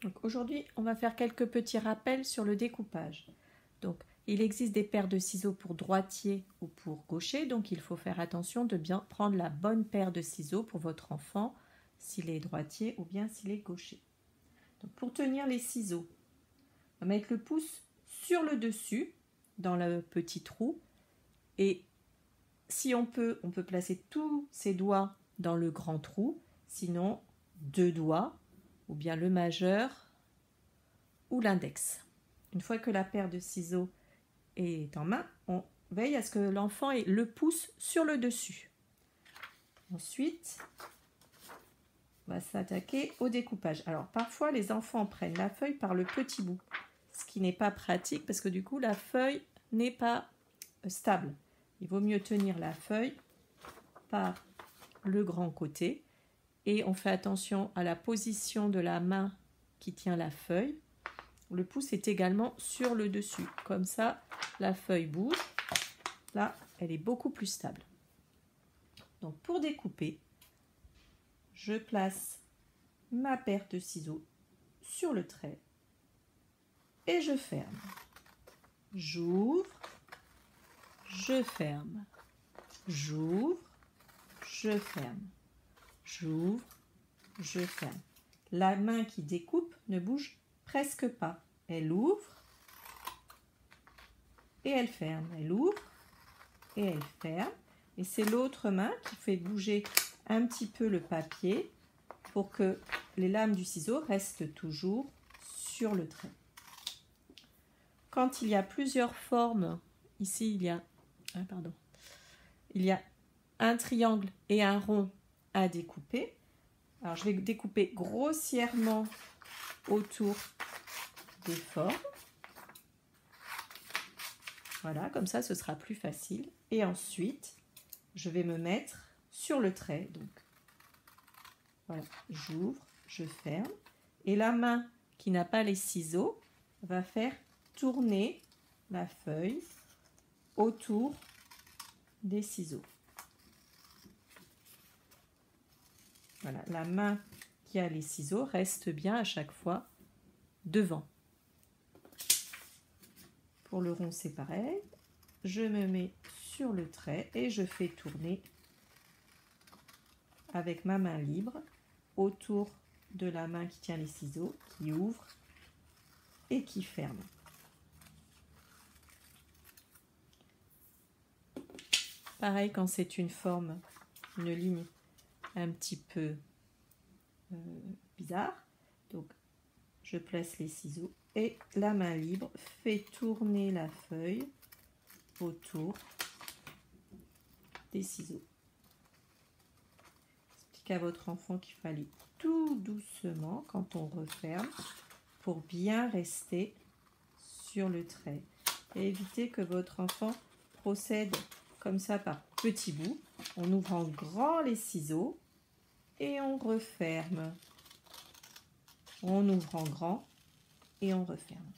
Donc aujourd'hui, on va faire quelques petits rappels sur le découpage. Donc, il existe des paires de ciseaux pour droitier ou pour gaucher, donc il faut faire attention de bien prendre la bonne paire de ciseaux pour votre enfant, s'il est droitier ou bien s'il est gaucher. Donc, pour tenir les ciseaux, on va mettre le pouce sur le dessus, dans le petit trou, et si on peut placer tous ses doigts dans le grand trou, sinon 2 doigts, ou bien le majeur ou l'index. Une fois que la paire de ciseaux est en main, on veille à ce que l'enfant ait le pouce sur le dessus. Ensuite, on va s'attaquer au découpage. Alors parfois les enfants prennent la feuille par le petit bout, ce qui n'est pas pratique parce que du coup la feuille n'est pas stable. Il vaut mieux tenir la feuille par le grand côté et on fait attention à la position de la main qui tient la feuille. Le pouce est également sur le dessus. Comme ça, la feuille bouge. Là, elle est beaucoup plus stable. Donc pour découper, je place ma paire de ciseaux sur le trait et je ferme. J'ouvre, je ferme. J'ouvre, je ferme. J'ouvre, je ferme. La main qui découpe ne bouge presque pas. Elle ouvre et elle ferme. Elle ouvre et elle ferme. Et c'est l'autre main qui fait bouger un petit peu le papier pour que les lames du ciseau restent toujours sur le trait. Quand il y a plusieurs formes, ici il y a un triangle et un rond à découper. Alors je vais découper grossièrement autour des formes. Voilà, comme ça ce sera plus facile. Et ensuite, je vais me mettre sur le trait. Donc, voilà, j'ouvre, je ferme. Et la main qui n'a pas les ciseaux va faire tourner la feuille autour des ciseaux. Voilà, la main qui a les ciseaux reste bien à chaque fois devant. Pour le rond, c'est pareil. Je me mets sur le trait et je fais tourner avec ma main libre autour de la main qui tient les ciseaux, qui ouvre et qui ferme. Pareil quand c'est une forme, une ligne un petit peu bizarre. Donc, je place les ciseaux et la main libre fait tourner la feuille autour des ciseaux. Expliquez à votre enfant qu'il faut aller tout doucement quand on referme pour bien rester sur le trait. Et évitez que votre enfant procède comme ça par petits bouts. On ouvre en grand les ciseaux et on referme. On ouvre en grand et on referme.